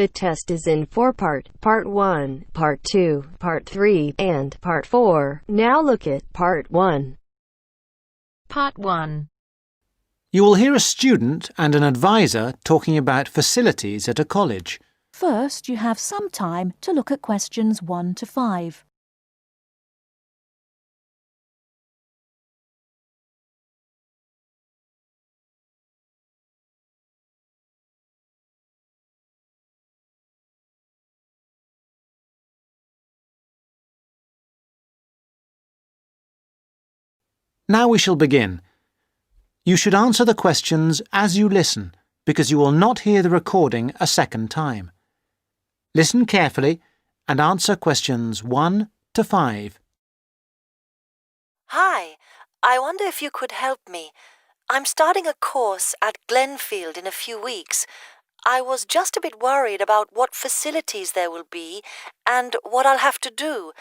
The test is in 4 parts: Part 1, Part 2, Part 3, and Part 4. Now look at Part 1. Part 1. You will hear a student and an advisor talking about facilities at a college. First, you have some time to look at questions 1 to 5. Now we shall begin. You should answer the questions as you listen, because you will not hear the recording a second time. Listen carefully and answer questions 1 to 5. Hi, I wonder if you could help me. I'm starting a course at Glenfield in a few weeks. I was just a bit worried about what facilities there will be and what I'll have to do.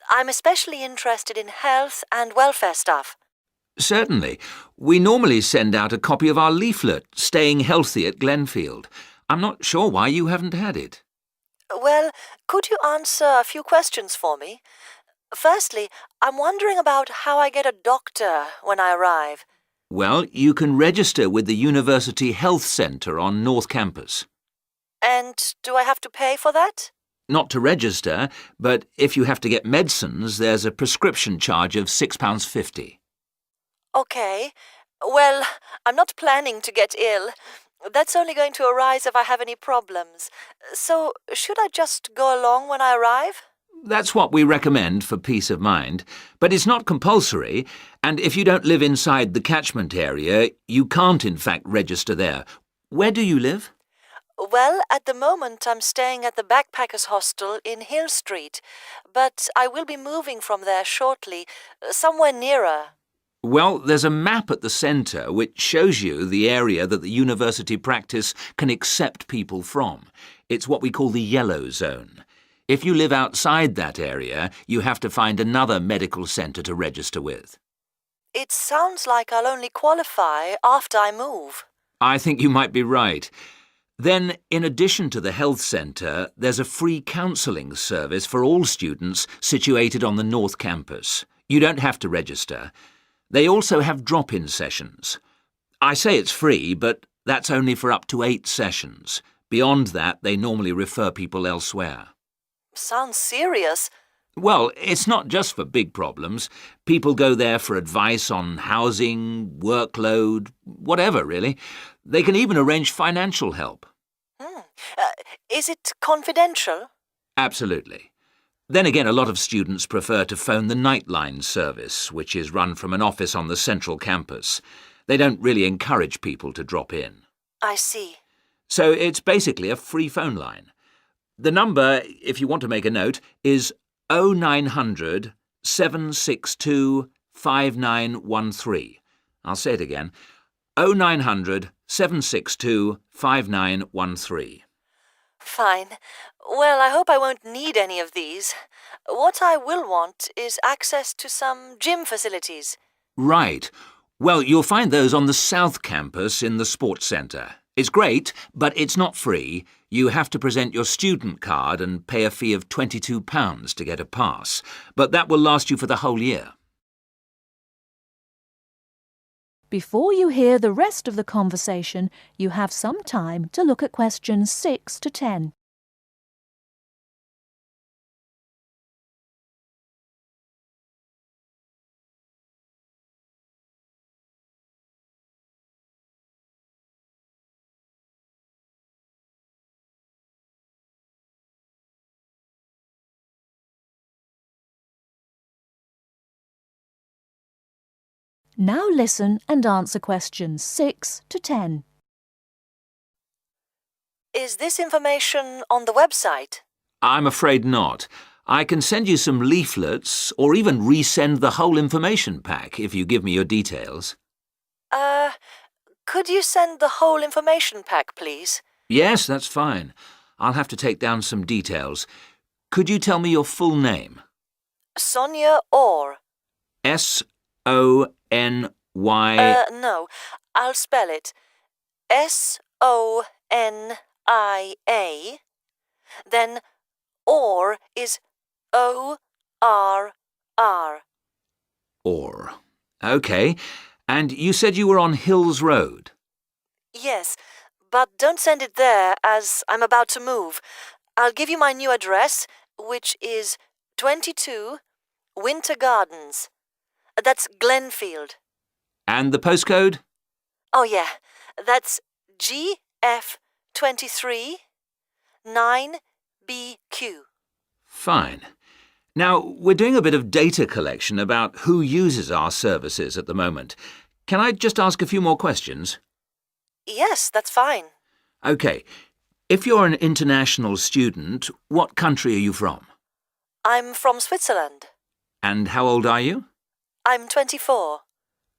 I'm especially interested in health and welfare stuff. Certainly. We normally send out a copy of our leaflet, Staying Healthy at Glenfield. I'm not sure why you haven't had it. Well, could you answer a few questions for me? Firstly, I'm wondering about how I get a doctor when I arrive. Well, you can register with the University Health Centre on North Campus. And do I have to pay for that? Not to register, but if you have to get medicines, there's a prescription charge of £6.50. Okay. Well, I'm not planning to get ill. That's only going to arise if I have any problems. So, should I just go along when I arrive? That's what we recommend for peace of mind, but it's not compulsory, and if you don't live inside the catchment area, you can't in fact register there. Where do you live? Well, at the moment I'm staying at the Backpackers Hostel in Hill Street, but I will be moving from there shortly, somewhere nearer. Well, there's a map at the centre which shows you the area that the university practice can accept people from. It's what we call the yellow zone. If you live outside that area, you have to find another medical centre to register with. It sounds like I'll only qualify after I move. I think you might be right. Then, in addition to the health centre, there's a free counselling service for all students situated on the North Campus. You don't have to register. They also have drop-in sessions. I say it's free, but that's only for up to 8 sessions. Beyond that, they normally refer people elsewhere. Sounds serious. Well, it's not just for big problems. People go there for advice on housing, workload, whatever, really. They can even arrange financial help. Is it confidential? Absolutely. Then again, a lot of students prefer to phone the Nightline service, which is run from an office on the central campus. They don't really encourage people to drop in. I see. So it's basically a free phone line. The number, if you want to make a note, is 0900 762 5913. I'll say it again. 0900 762 5913. Fine. Well, I hope I won't need any of these. What I will want is access to some gym facilities. Right. Well, you'll find those on the South Campus in the Sports Centre. It's great, but it's not free. You have to present your student card and pay a fee of £22 to get a pass. But that will last you for the whole year. Before you hear the rest of the conversation, you have some time to look at questions 6 to 10. Now listen and answer questions 6 to 10. Is this information on the website? I'm afraid not. I can send you some leaflets or even resend the whole information pack if you give me your details. Could you send the whole information pack, please? Yes, that's fine. I'll have to take down some details. Could you tell me your full name? Sonia Orr. S-O-N-Y... No, I'll spell it. S-O-N-I-A Then or is O-R-R. Or. OK. And you said you were on Hills Road? Yes, but don't send it there as I'm about to move. I'll give you my new address, which is 22 Winter Gardens. That's Glenfield. And the postcode? Oh, yeah. That's GF23 9BQ. Fine. Now, we're doing a bit of data collection about who uses our services at the moment. Can I just ask a few more questions? Yes, that's fine. OK. If you're an international student, what country are you from? I'm from Switzerland. And how old are you? I'm 24.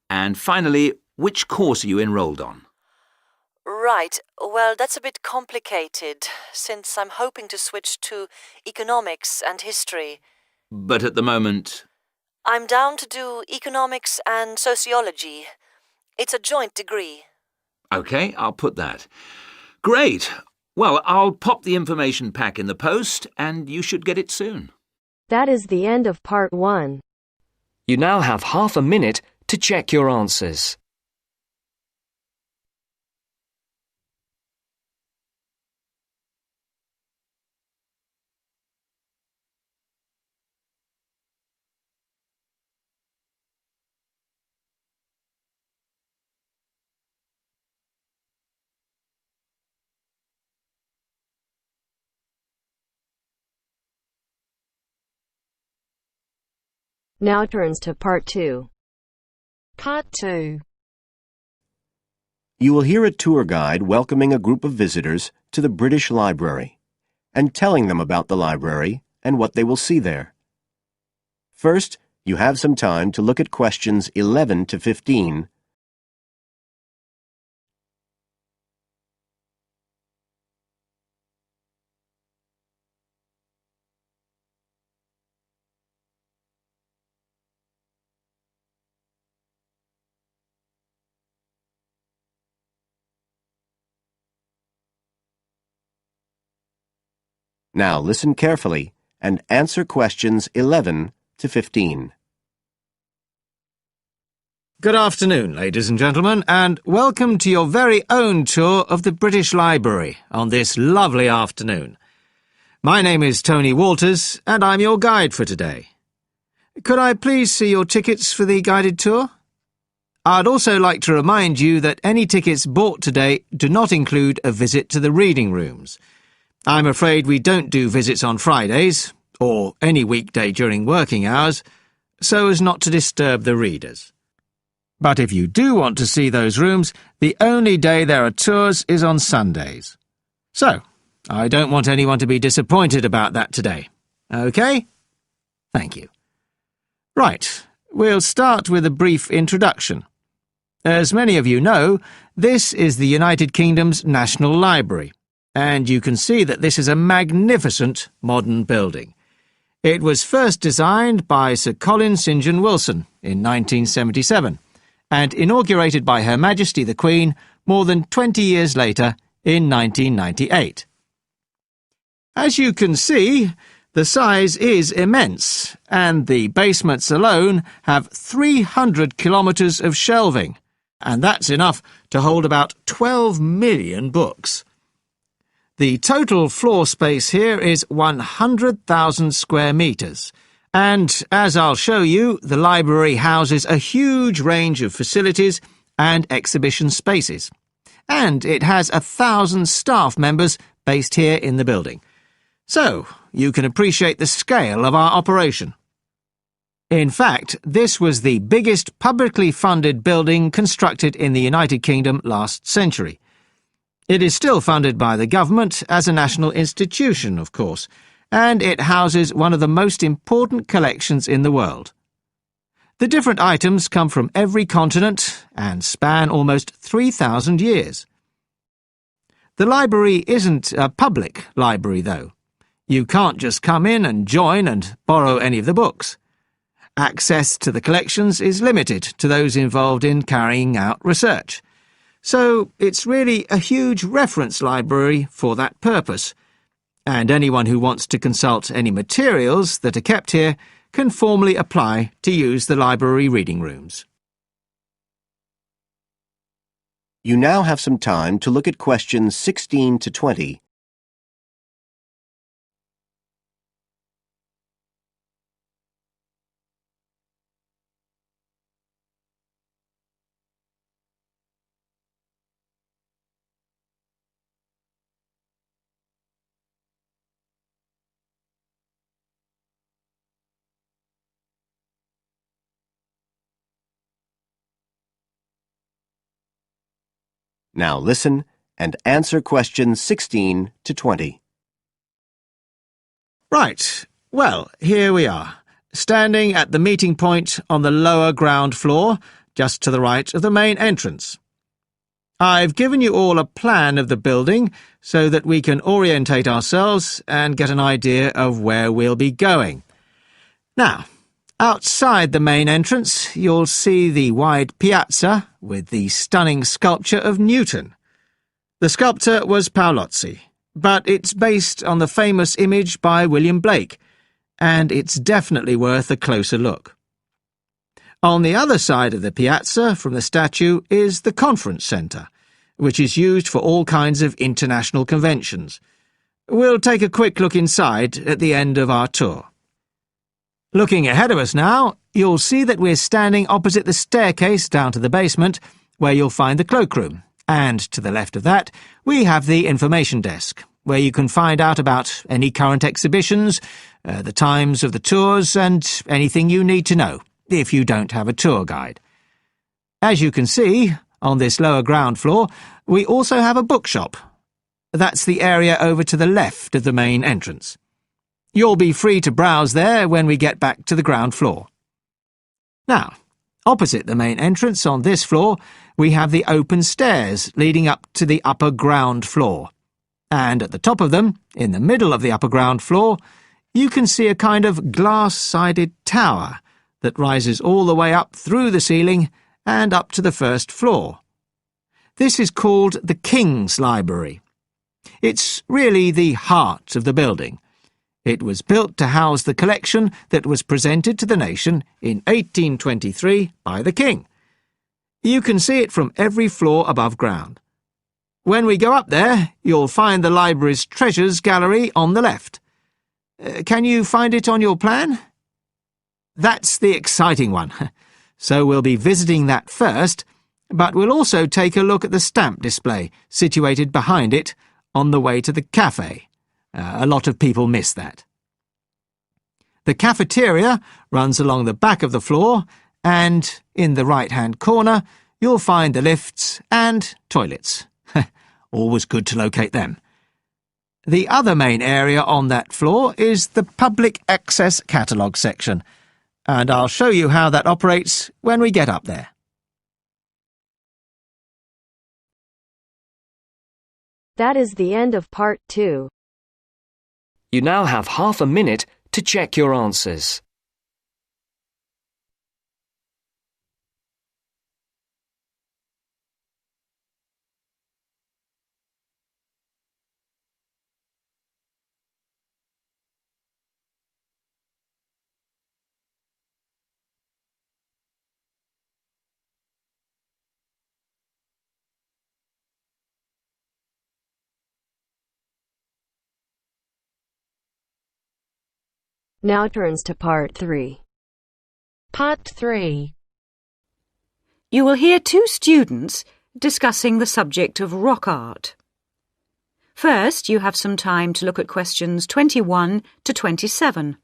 And finally, which course are you enrolled on? Right. Well, that's a bit complicated, since I'm hoping to switch to economics and history. But at the moment... I'm down to do economics and sociology. It's a joint degree. OK, I'll put that. Great. Well, I'll pop the information pack in the post, and you should get it soon. That is the end of part 1. You now have half a minute to check your answers. Now turns to part 2. Part 2. You will hear a tour guide welcoming a group of visitors to the British Library and telling them about the library and what they will see there. First, you have some time to look at questions 11 to 15. Now listen carefully and answer questions 11 to 15. Good afternoon, ladies and gentlemen, and welcome to your very own tour of the British Library on this lovely afternoon. My name is Tony Walters, and I'm your guide for today. Could I please see your tickets for the guided tour? I'd also like to remind you that any tickets bought today do not include a visit to the reading rooms. I'm afraid we don't do visits on Fridays, or any weekday during working hours, so as not to disturb the readers. But if you do want to see those rooms, the only day there are tours is on Sundays. So, I don't want anyone to be disappointed about that today. OK? Thank you. Right, we'll start with a brief introduction. As many of you know, this is the United Kingdom's National Library, and you can see that this is a magnificent modern building. It was first designed by Sir Colin St. John Wilson in 1977, and inaugurated by Her Majesty the Queen more than 20 years later in 1998. As you can see, the size is immense, and the basements alone have 300 kilometres of shelving, and that's enough to hold about 12 million books. The total floor space here is 100,000 square metres, and, as I'll show you, the library houses a huge range of facilities and exhibition spaces. And it has 1,000 staff members based here in the building. So, you can appreciate the scale of our operation. In fact, this was the biggest publicly funded building constructed in the United Kingdom last century. It is still funded by the government as a national institution, of course, and it houses one of the most important collections in the world. The different items come from every continent and span almost 3,000 years. The library isn't a public library, though. You can't just come in and join and borrow any of the books. Access to the collections is limited to those involved in carrying out research. So it's really a huge reference library for that purpose, and anyone who wants to consult any materials that are kept here can formally apply to use the library reading rooms. You now have some time to look at questions 16 to 20. Now listen and answer questions 16 to 20. Right. Well, here we are, standing at the meeting point on the lower ground floor, just to the right of the main entrance. I've given you all a plan of the building so that we can orientate ourselves and get an idea of where we'll be going. Now, outside the main entrance, you'll see the wide piazza with the stunning sculpture of Newton. The sculptor was Paolozzi, but it's based on the famous image by William Blake, and it's definitely worth a closer look. On the other side of the piazza from the statue is the conference centre, which is used for all kinds of international conventions. We'll take a quick look inside at the end of our tour. Looking ahead of us now, you'll see that we're standing opposite the staircase down to the basement, where you'll find the cloakroom, and to the left of that, we have the information desk, where you can find out about any current exhibitions, the times of the tours, and anything you need to know, if you don't have a tour guide. As you can see, on this lower ground floor, we also have a bookshop. That's the area over to the left of the main entrance. You'll be free to browse there when we get back to the ground floor. Now, opposite the main entrance on this floor, we have the open stairs leading up to the upper ground floor. And at the top of them, in the middle of the upper ground floor, you can see a kind of glass-sided tower that rises all the way up through the ceiling and up to the first floor. This is called the King's Library. It's really the heart of the building. It was built to house the collection that was presented to the nation in 1823 by the King. You can see it from every floor above ground. When we go up there, you'll find the library's treasures gallery on the left. Can you find it on your plan? That's the exciting one. So we'll be visiting that first, but we'll also take a look at the stamp display situated behind it on the way to the cafe. A lot of people miss that. The cafeteria runs along the back of the floor, and in the right-hand corner you'll find the lifts and toilets. Always good to locate them. The other main area on that floor is the public access catalogue section, and I'll show you how that operates when we get up there. That is the end of part 2. You now have half a minute to check your answers. Now turns to part 3. Part 3. You will hear two students discussing the subject of rock art. First, you have some time to look at questions 21 to 27.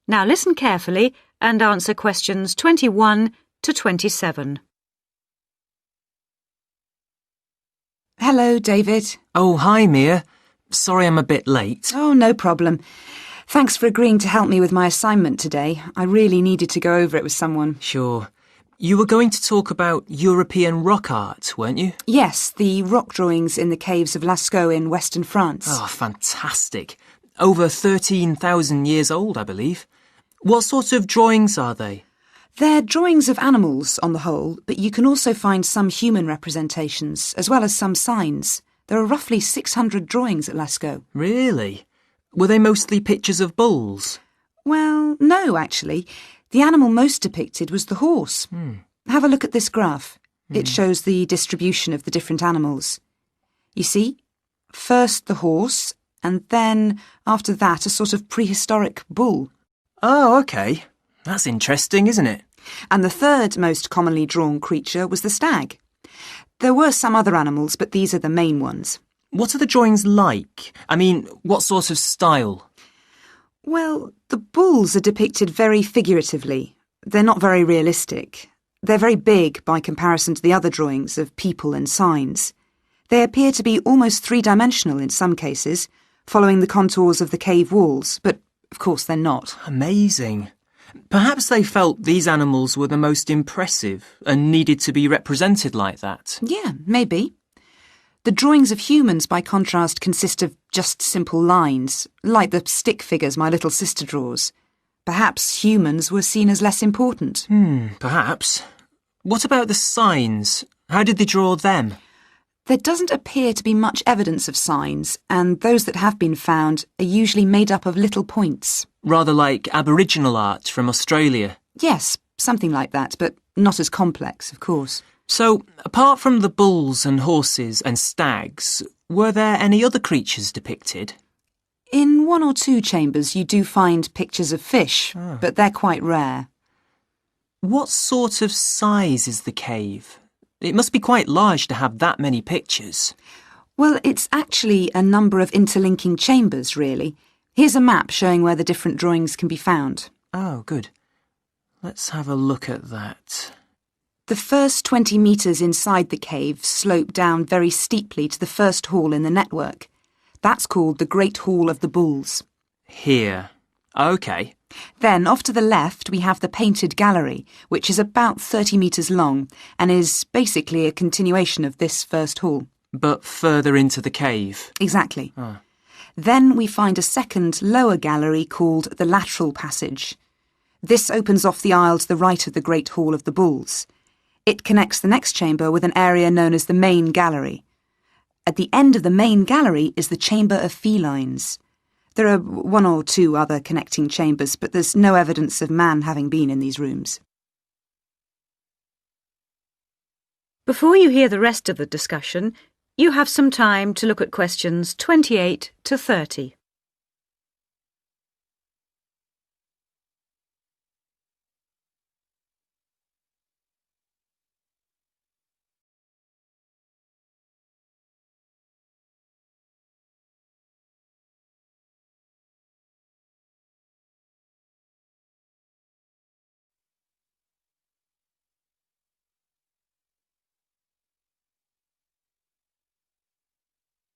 Now listen carefully and answer questions 21 to 27. Hello, David. Oh, hi, Mia. Sorry I'm a bit late. Oh, no problem. Thanks for agreeing to help me with my assignment today. I really needed to go over it with someone. Sure. You were going to talk about European rock art, weren't you? Yes, the rock drawings in the caves of Lascaux in western France. Oh, fantastic. Over 13,000 years old, I believe. What sort of drawings are they? They're drawings of animals on the whole, but you can also find some human representations, as well as some signs. There are roughly 600 drawings at Lascaux. Really? Were they mostly pictures of bulls? Well, no, actually. The animal most depicted was the horse. Have a look at this graph. It shows the distribution of the different animals. You see, first the horse, and then, after that, a sort of prehistoric bull. Oh, OK. That's interesting, isn't it? And the third most commonly drawn creature was the stag. There were some other animals, but these are the main ones. What are the drawings like? I mean, what sort of style? Well, the bulls are depicted very figuratively. They're not very realistic. They're very big by comparison to the other drawings of people and signs. They appear to be almost three-dimensional in some cases, following the contours of the cave walls, but of course they're not. Amazing. Perhaps they felt these animals were the most impressive and needed to be represented like that. Yeah, maybe. The drawings of humans, by contrast, consist of just simple lines, like the stick figures my little sister draws. Perhaps humans were seen as less important. Perhaps. What about the signs? How did they draw them? There doesn't appear to be much evidence of signs, and those that have been found are usually made up of little points. Rather like Aboriginal art from Australia. Yes, something like that, but not as complex, of course. So, apart from the bulls and horses and stags, were there any other creatures depicted? In one or two chambers you do find pictures of fish, but they're quite rare. What sort of size is the cave? It must be quite large to have that many pictures. Well, it's actually a number of interlinking chambers, really. Here's a map showing where the different drawings can be found. Oh, good. Let's have a look at that. The first 20 metres inside the cave slope down very steeply to the first hall in the network. That's called the Great Hall of the Bulls. Here. OK. Then, off to the left, we have the Painted Gallery, which is about 30 metres long and is basically a continuation of this first hall. But further into the cave. Exactly. Then we find a second, lower gallery called the Lateral Passage. This opens off the aisle to the right of the Great Hall of the Bulls. It connects the next chamber with an area known as the Main Gallery. At the end of the Main Gallery is the Chamber of Felines. There are one or two other connecting chambers, but there's no evidence of man having been in these rooms. Before you hear the rest of the discussion, you have some time to look at questions 28 to 30.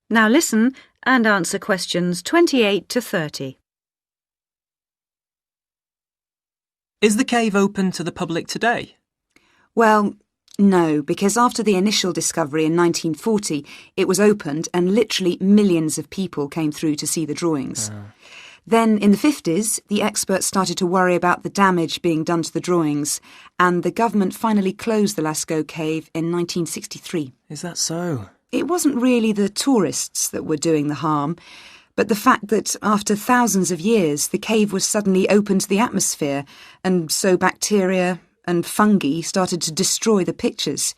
Now listen and answer questions 28 to 30. Is the cave open to the public today? Well, no, because after the initial discovery in 1940, it was opened and literally millions of people came through to see the drawings. Then, in the 50s, the experts started to worry about the damage being done to the drawings, and the government finally closed the Lascaux cave in 1963. Is that so? It wasn't really the tourists that were doing the harm, but the fact that after thousands of years the cave was suddenly open to the atmosphere, and so bacteria and fungi started to destroy the pictures.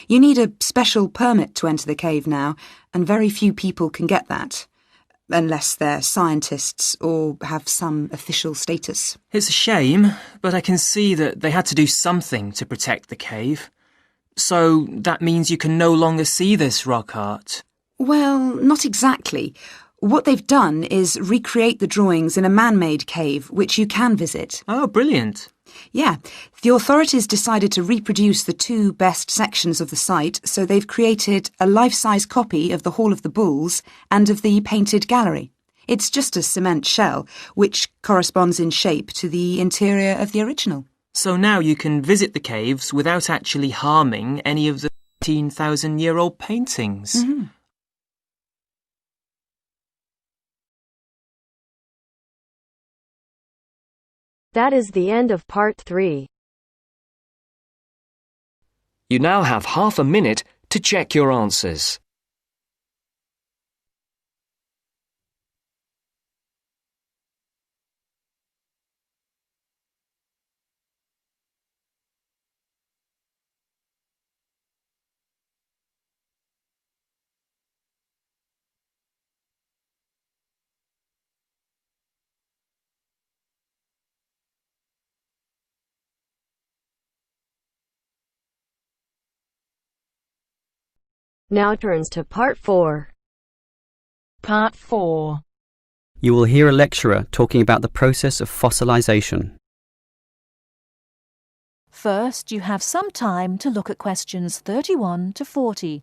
You need a special permit to enter the cave now, and very few people can get that, unless they're scientists or have some official status. It's a shame, but I can see that they had to do something to protect the cave. So that means you can no longer see this rock art? Well, not exactly. What they've done is recreate the drawings in a man-made cave, which you can visit. Oh, brilliant. Yeah, the authorities decided to reproduce the two best sections of the site, so they've created a life-size copy of the Hall of the Bulls and of the Painted Gallery. It's just a cement shell, which corresponds in shape to the interior of the original. So now you can visit the caves without actually harming any of the 13,000-year-old paintings. Mm-hmm. That is the end of part 3. You now have half a minute to check your answers. Now turns to part 4. Part 4. You will hear a lecturer talking about the process of fossilization. First, you have some time to look at questions 31 to 40.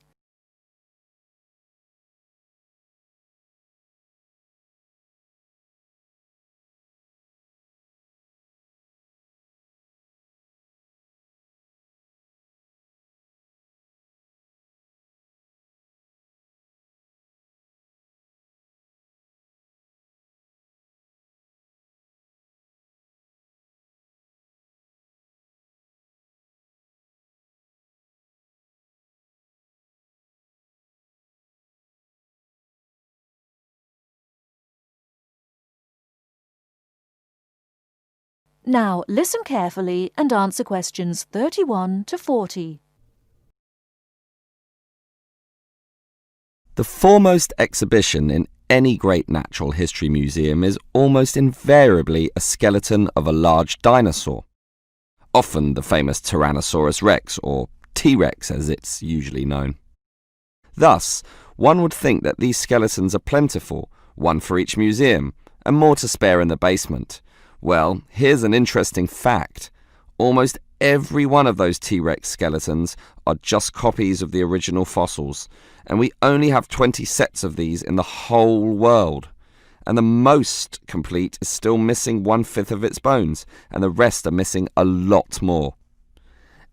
Now listen carefully and answer questions 31 to 40. The foremost exhibition in any great natural history museum is almost invariably a skeleton of a large dinosaur, often the famous Tyrannosaurus rex, or T-Rex as it's usually known. Thus, one would think that these skeletons are plentiful, one for each museum, and more to spare in the basement. Well, here's an interesting fact. Almost every one of those T-Rex skeletons are just copies of the original fossils, and we only have 20 sets of these in the whole world. And the most complete is still missing 1/5 of its bones, and the rest are missing a lot more.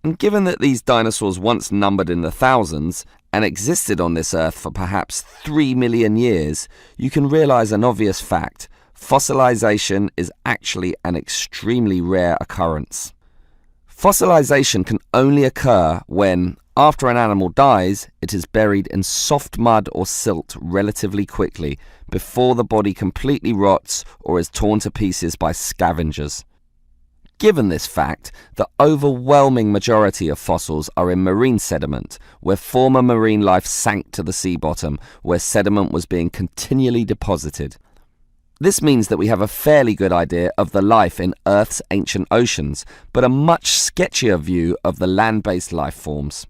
And given that these dinosaurs once numbered in the thousands and existed on this earth for perhaps 3 million years, you can realize an obvious fact. Fossilization is actually an extremely rare occurrence. Fossilization can only occur when, after an animal dies, it is buried in soft mud or silt relatively quickly before the body completely rots or is torn to pieces by scavengers. Given this fact, the overwhelming majority of fossils are in marine sediment, where former marine life sank to the sea bottom, where sediment was being continually deposited. This means that we have a fairly good idea of the life in Earth's ancient oceans, but a much sketchier view of the land-based life forms.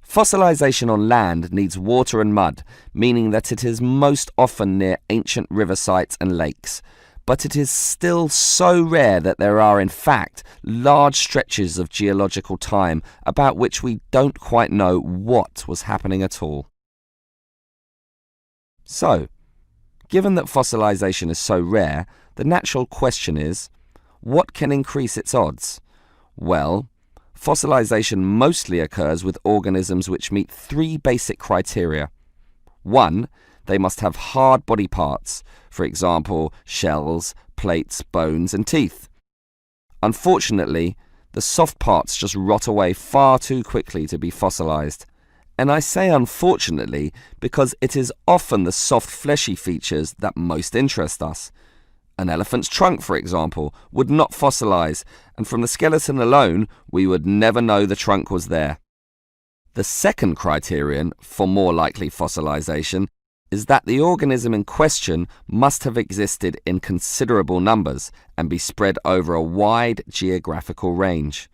Fossilization on land needs water and mud, meaning that it is most often near ancient river sites and lakes. But it is still so rare that there are, in fact, large stretches of geological time about which we don't quite know what was happening at all. So, given that fossilization is so rare, the natural question is, what can increase its odds? Well, fossilization mostly occurs with organisms which meet 3 basic criteria. 1, they must have hard body parts, for example, shells, plates, bones, and teeth. Unfortunately, the soft parts just rot away far too quickly to be fossilized. And I say unfortunately because it is often the soft fleshy features that most interest us. An elephant's trunk, for example, would not fossilize, and from the skeleton alone, we would never know the trunk was there. The second criterion for more likely fossilization is that the organism in question must have existed in considerable numbers and be spread over a wide geographical range.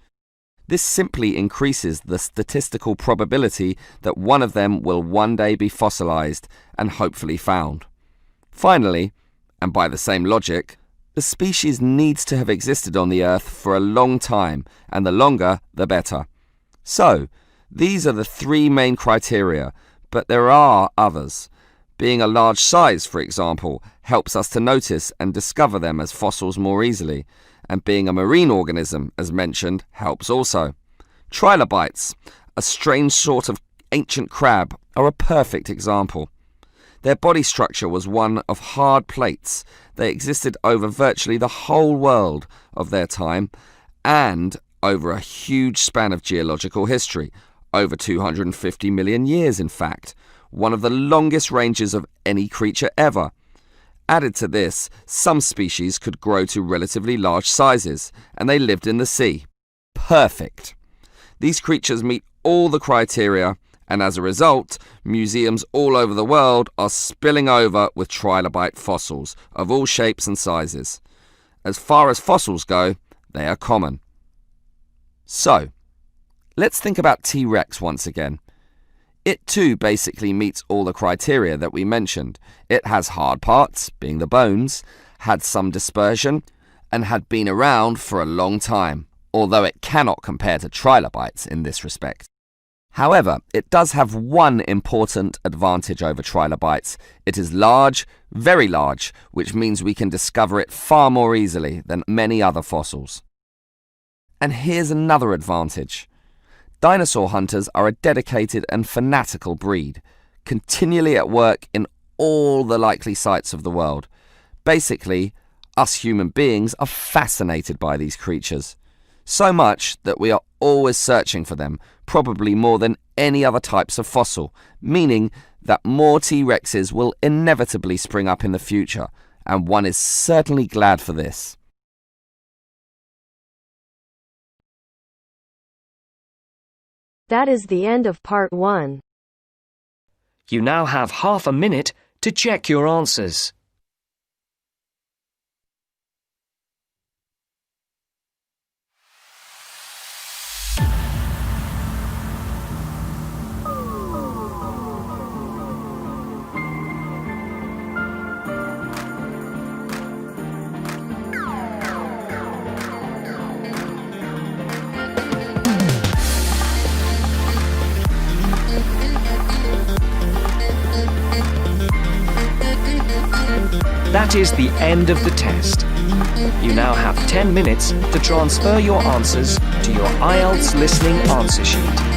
This simply increases the statistical probability that one of them will one day be fossilized and hopefully found. Finally, and by the same logic, the species needs to have existed on the Earth for a long time, and the longer, the better. So, these are the 3 main criteria, but there are others. Being a large size, for example, helps us to notice and discover them as fossils more easily, and being a marine organism, as mentioned, helps also. Trilobites, a strange sort of ancient crab, are a perfect example. Their body structure was one of hard plates. They existed over virtually the whole world of their time and over a huge span of geological history, over 250 million years in fact, one of the longest ranges of any creature ever. Added to this, some species could grow to relatively large sizes, and they lived in the sea. Perfect. These creatures meet all the criteria, and as a result, museums all over the world are spilling over with trilobite fossils of all shapes and sizes. As far as fossils go, they are common. So, let's think about T-Rex once again. It too basically meets all the criteria that we mentioned. It has hard parts, being the bones, had some dispersion, and had been around for a long time, although it cannot compare to trilobites in this respect. However, it does have one important advantage over trilobites. It is large, very large, which means we can discover it far more easily than many other fossils. And here's another advantage. Dinosaur hunters are a dedicated and fanatical breed, continually at work in all the likely sites of the world. Basically, us human beings are fascinated by these creatures. So much that we are always searching for them, probably more than any other types of fossil, meaning that more T-Rexes will inevitably spring up in the future, and one is certainly glad for this. That is the end of part 1. You now have half a minute to check your answers. That is the end of the test. You now have 10 minutes to transfer your answers to your Ielts listening answer sheet.